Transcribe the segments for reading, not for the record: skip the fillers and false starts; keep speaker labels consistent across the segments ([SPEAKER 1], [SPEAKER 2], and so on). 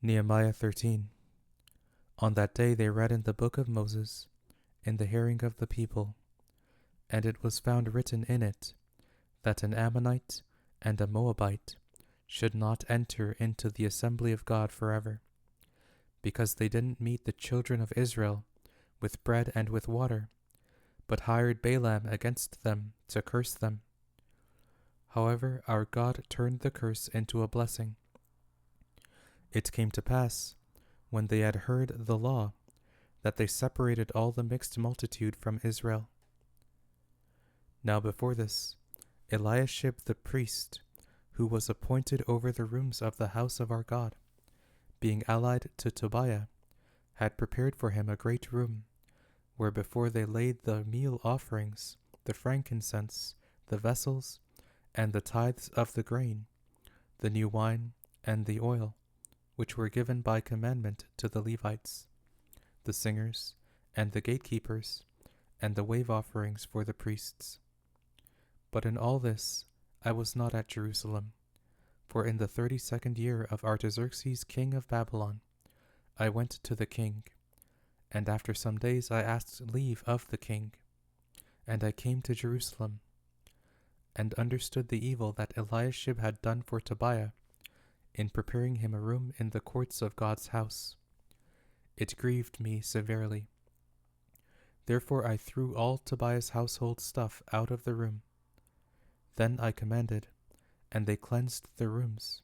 [SPEAKER 1] Nehemiah 13. On that day they read in the book of Moses, in the hearing of the people, and it was found written in it, that an Ammonite and a Moabite should not enter into the assembly of God forever, because they didn't meet the children of Israel with bread and with water, but hired Balaam against them to curse them. However, our God turned the curse into a blessing. It came to pass, when they had heard the law, that they separated all the mixed multitude from Israel. Now before this, Eliashib the priest, who was appointed over the rooms of the house of our God, being allied to Tobiah, had prepared for him a great room, where before they laid the meal offerings, the frankincense, the vessels, and the tithes of the grain, the new wine, and the oil, which were given by commandment to the Levites, the singers, and the gatekeepers, and the wave offerings for the priests. But in all this I was not at Jerusalem, for in the 32nd year of Artaxerxes king of Babylon I went to the king, and after some days I asked leave of the king, and I came to Jerusalem, and understood the evil that Eliashib had done for Tobiah, in preparing him a room in the courts of God's house. It grieved me severely. Therefore I threw all Tobiah's household stuff out of the room. Then I commanded, and they cleansed the rooms.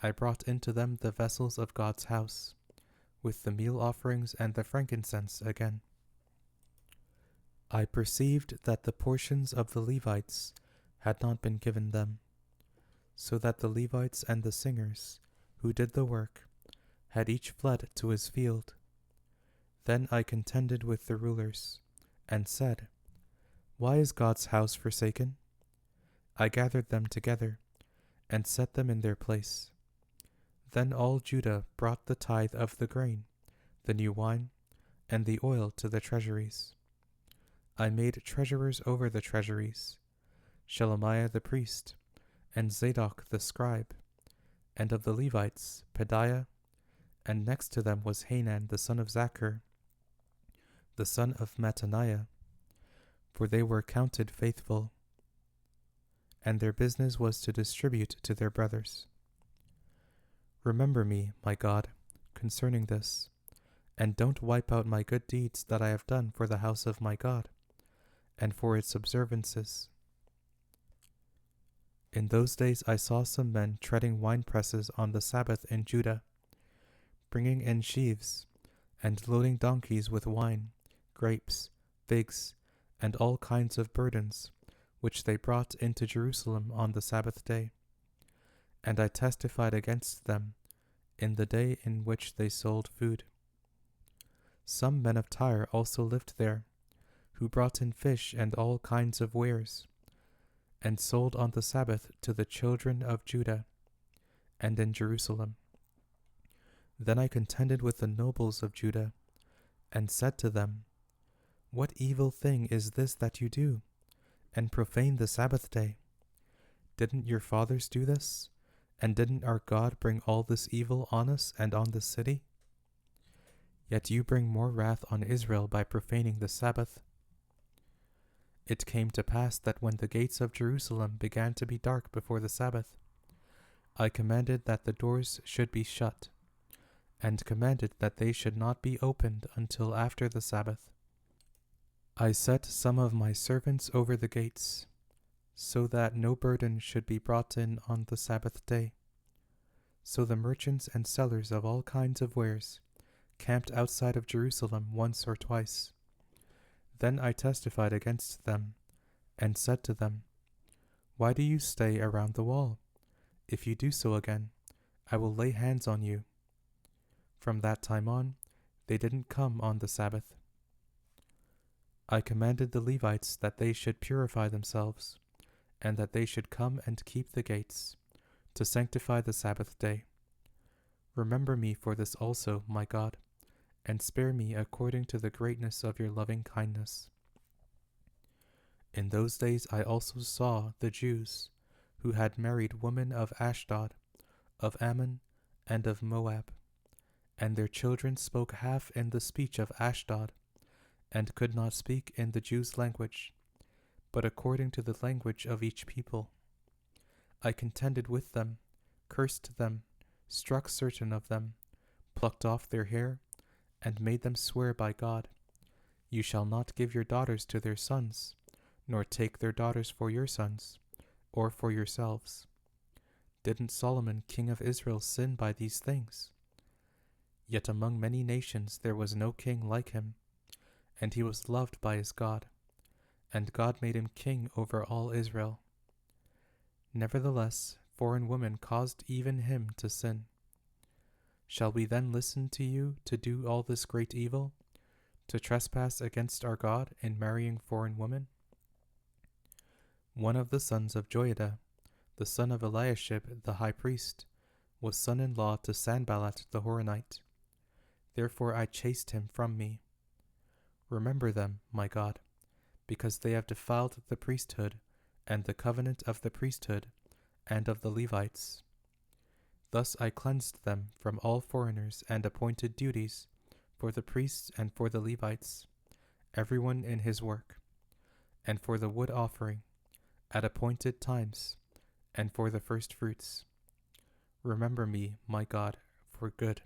[SPEAKER 1] I brought into them the vessels of God's house, with the meal offerings and the frankincense again. I perceived that the portions of the Levites had not been given them, so that the Levites and the singers, who did the work, had each fled to his field. Then I contended with the rulers, and said, Why is God's house forsaken? I gathered them together, and set them in their place. Then all Judah brought the tithe of the grain, the new wine, and the oil to the treasuries. I made treasurers over the treasuries, Shelemiah the priest, and Zadok the scribe, and of the Levites, Pedaiah, and next to them was Hanan the son of Zachar, the son of Mattaniah, for they were counted faithful, and their business was to distribute to their brothers. Remember me, my God, concerning this, and don't wipe out my good deeds that I have done for the house of my God, and for its observances. In those days I saw some men treading winepresses on the Sabbath in Judah, bringing in sheaves, and loading donkeys with wine, grapes, figs, and all kinds of burdens, which they brought into Jerusalem on the Sabbath day. And I testified against them in the day in which they sold food. Some men of Tyre also lived there, who brought in fish and all kinds of wares, and sold on the Sabbath to the children of Judah, and in Jerusalem. Then I contended with the nobles of Judah, and said to them, What evil thing is this that you do, and profane the Sabbath day? Didn't your fathers do this? And didn't our God bring all this evil on us and on this city? Yet you bring more wrath on Israel by profaning the Sabbath. It came to pass that when the gates of Jerusalem began to be dark before the Sabbath, I commanded that the doors should be shut, and commanded that they should not be opened until after the Sabbath. I set some of my servants over the gates, so that no burden should be brought in on the Sabbath day. So the merchants and sellers of all kinds of wares camped outside of Jerusalem once or twice. Then I testified against them, and said to them, Why do you stay around the wall? If you do so again, I will lay hands on you. From that time on, they didn't come on the Sabbath. I commanded the Levites that they should purify themselves, and that they should come and keep the gates, to sanctify the Sabbath day. Remember me for this also, my God, and spare me according to the greatness of your loving kindness. In those days I also saw the Jews, who had married women of Ashdod, of Ammon, and of Moab. And their children spoke half in the speech of Ashdod, and could not speak in the Jews' language, but according to the language of each people. I contended with them, cursed them, struck certain of them, plucked off their hair, and made them swear by God, You shall not give your daughters to their sons, nor take their daughters for your sons, or for yourselves. Didn't Solomon king of Israel sin by these things? Yet among many nations there was no king like him, and he was loved by his God, and God made him king over all Israel. Nevertheless, foreign women caused even him to sin. Shall we then listen to you to do all this great evil, to trespass against our God in marrying foreign women? One of the sons of Joiada, the son of Eliashib the high priest, was son-in-law to Sanballat the Horonite. Therefore I chased him from me. Remember them, my God, because they have defiled the priesthood and the covenant of the priesthood and of the Levites. Thus I cleansed them from all foreigners and appointed duties for the priests and for the Levites, everyone in his work, and for the wood offering at appointed times, and for the first fruits. Remember me, my God, for good.